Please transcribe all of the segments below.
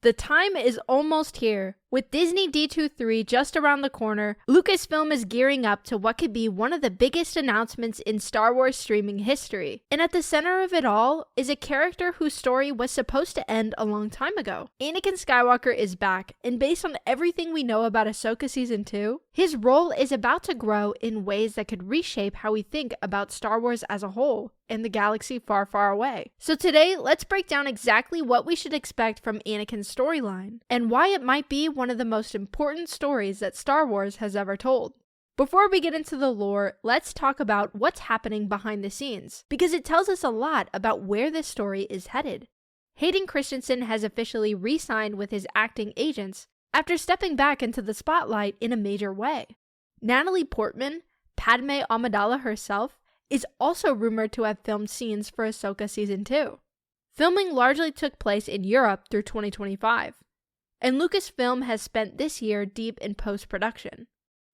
The time is almost here. With Disney D23 just around the corner, Lucasfilm is gearing up to what could be one of the biggest announcements in Star Wars streaming history. And at the center of it all is a character whose story was supposed to end a long time ago. Anakin Skywalker is back, and based on everything we know about Ahsoka Season 2, his role is about to grow in ways that could reshape how we think about Star Wars as a whole and the galaxy far, far away. So today, let's break down exactly what we should expect from Anakin's storyline, and why it might be one of the most important stories that Star Wars has ever told. Before we get into the lore, let's talk about what's happening behind the scenes, because it tells us a lot about where this story is headed. Hayden Christensen has officially re-signed with his acting agents after stepping back into the spotlight in a major way. Natalie Portman, Padme Amidala herself, is also rumored to have filmed scenes for Ahsoka Season 2. Filming largely took place in Europe through 2025, and Lucasfilm has spent this year deep in post-production.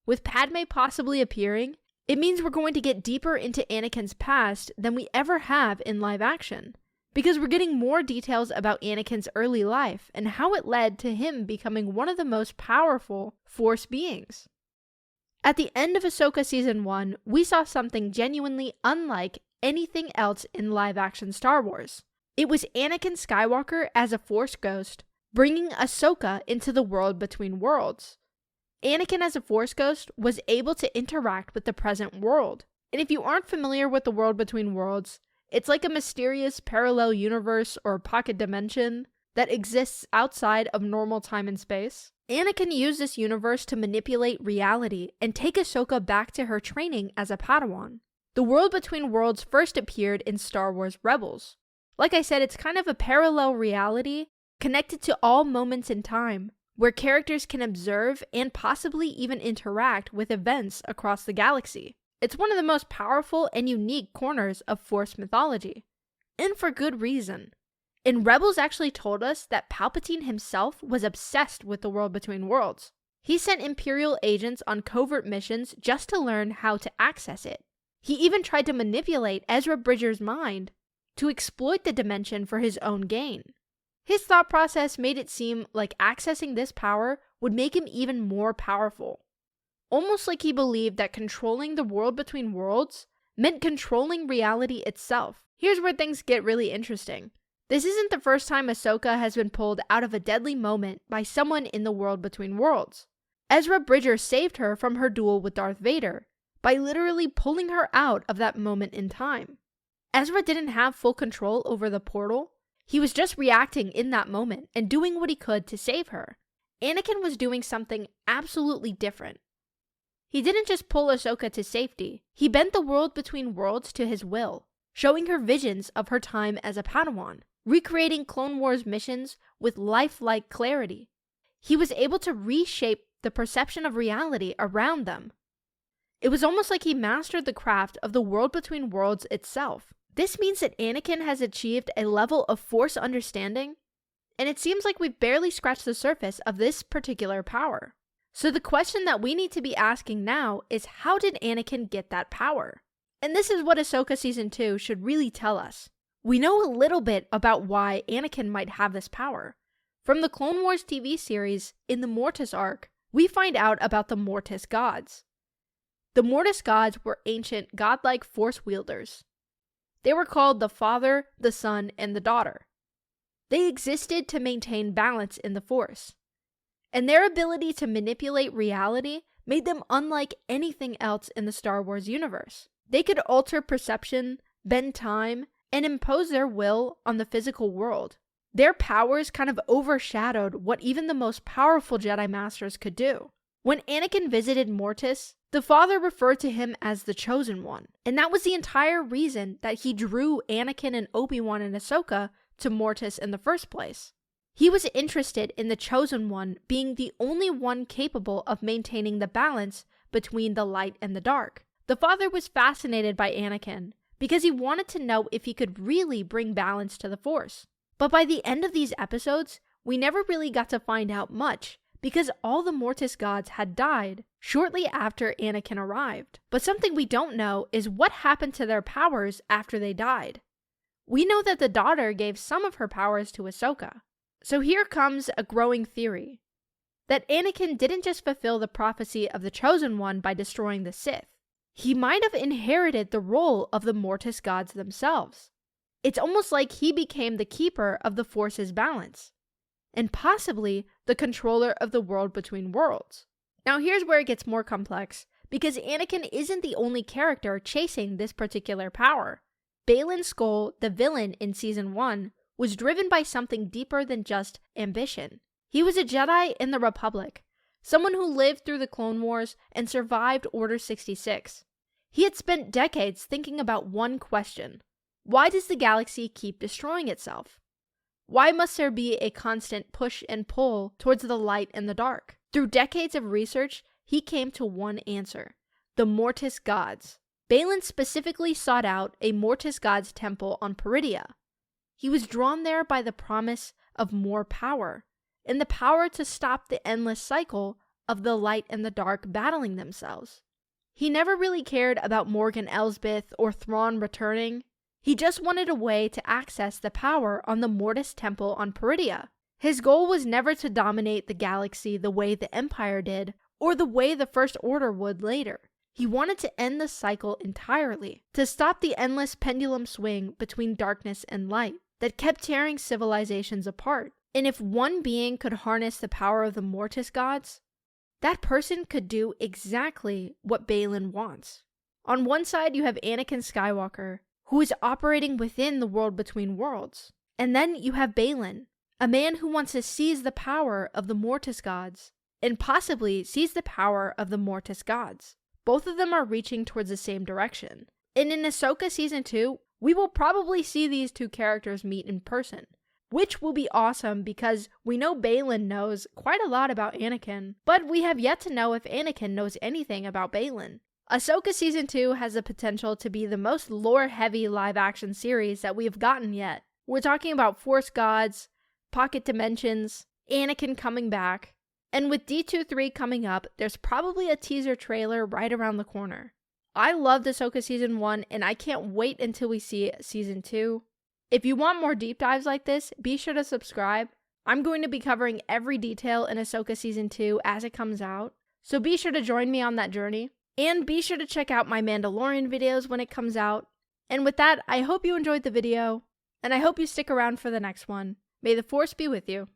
With Padme possibly appearing, it means we're going to get deeper into Anakin's past than we ever have in live action, because we're getting more details about Anakin's early life and how it led to him becoming one of the most powerful Force beings. At the end of Ahsoka Season 1, we saw something genuinely unlike anything else in live-action Star Wars. It was Anakin Skywalker as a Force ghost, bringing Ahsoka into the world between worlds. Anakin as a Force ghost was able to interact with the present world. And if you aren't familiar with the world between worlds, it's like a mysterious parallel universe or pocket dimension that exists outside of normal time and space. Anakin used this universe to manipulate reality and take Ahsoka back to her training as a Padawan. The world between worlds first appeared in Star Wars Rebels. Like I said, it's kind of a parallel reality connected to all moments in time, where characters can observe and possibly even interact with events across the galaxy. It's one of the most powerful and unique corners of Force mythology, and for good reason. And Rebels actually told us that Palpatine himself was obsessed with the world between worlds. He sent Imperial agents on covert missions just to learn how to access it. He even tried to manipulate Ezra Bridger's mind to exploit the dimension for his own gain. His thought process made it seem like accessing this power would make him even more powerful. Almost like he believed that controlling the world between worlds meant controlling reality itself. Here's where things get really interesting. This isn't the first time Ahsoka has been pulled out of a deadly moment by someone in the world between worlds. Ezra Bridger saved her from her duel with Darth Vader by literally pulling her out of that moment in time. Ezra didn't have full control over the portal. He was just reacting in that moment and doing what he could to save her. Anakin was doing something absolutely different. He didn't just pull Ahsoka to safety, he bent the world between worlds to his will, showing her visions of her time as a Padawan, recreating Clone Wars missions with lifelike clarity. He was able to reshape the perception of reality around them. It was almost like he mastered the craft of the world between worlds itself. This means that Anakin has achieved a level of Force understanding, and it seems like we've barely scratched the surface of this particular power. So the question that we need to be asking now is, how did Anakin get that power? And this is what Ahsoka Season 2 should really tell us. We know a little bit about why Anakin might have this power. From the Clone Wars TV series, in the Mortis arc, we find out about the Mortis gods. The Mortis gods were ancient godlike Force wielders. They were called the Father, the Son, and the Daughter. They existed to maintain balance in the Force, and their ability to manipulate reality made them unlike anything else in the Star Wars universe. They could alter perception, bend time, and impose their will on the physical world. Their powers kind of overshadowed what even the most powerful Jedi Masters could do. When Anakin visited Mortis, the Father referred to him as the Chosen One, and that was the entire reason that he drew Anakin and Obi-Wan and Ahsoka to Mortis in the first place. He was interested in the Chosen One being the only one capable of maintaining the balance between the light and the dark. The Father was fascinated by Anakin because he wanted to know if he could really bring balance to the Force. But by the end of these episodes, we never really got to find out much, because all the Mortis gods had died shortly after Anakin arrived. But something we don't know is what happened to their powers after they died. We know that the daughter gave some of her powers to Ahsoka. So here comes a growing theory that Anakin didn't just fulfill the prophecy of the Chosen One by destroying the Sith. He might have inherited the role of the Mortis gods themselves. It's almost like he became the keeper of the Force's balance, and possibly the controller of the world between worlds. Now here's where it gets more complex, because Anakin isn't the only character chasing this particular power. Baylan Skoll, the villain in Season 1, was driven by something deeper than just ambition. He was a Jedi in the Republic, someone who lived through the Clone Wars and survived Order 66. He had spent decades thinking about one question: why does the galaxy keep destroying itself? Why must there be a constant push and pull towards the light and the dark? Through decades of research, he came to one answer: the Mortis gods. Baylan specifically sought out a Mortis gods temple on Peridea. He was drawn there by the promise of more power, and the power to stop the endless cycle of the light and the dark battling themselves. He never really cared about Morgan Elsbeth or Thrawn returning. He just wanted a way to access the power on the Mortis temple on Peridea. His goal was never to dominate the galaxy the way the Empire did, or the way the First Order would later. He wanted to end the cycle entirely, to stop the endless pendulum swing between darkness and light that kept tearing civilizations apart. And if one being could harness the power of the Mortis gods, that person could do exactly what Baylan wants. On one side, you have Anakin Skywalker, who is operating within the world between worlds. And then you have Baylan, a man who wants to seize the power of the Mortis gods, and possibly seize the power of the Mortis gods. Both of them are reaching towards the same direction. And in Ahsoka Season 2, we will probably see these two characters meet in person, which will be awesome because we know Baylan knows quite a lot about Anakin, but we have yet to know if Anakin knows anything about Baylan. Ahsoka Season 2 has the potential to be the most lore-heavy live-action series that we have gotten yet. We're talking about Force gods, pocket dimensions, Anakin coming back, and with D23 coming up, there's probably a teaser trailer right around the corner. I loved Ahsoka Season 1, and I can't wait until we see Season 2. If you want more deep dives like this, be sure to subscribe. I'm going to be covering every detail in Ahsoka Season 2 as it comes out, so be sure to join me on that journey. And be sure to check out my Mandalorian videos when it comes out. And with that, I hope you enjoyed the video, and I hope you stick around for the next one. May the Force be with you.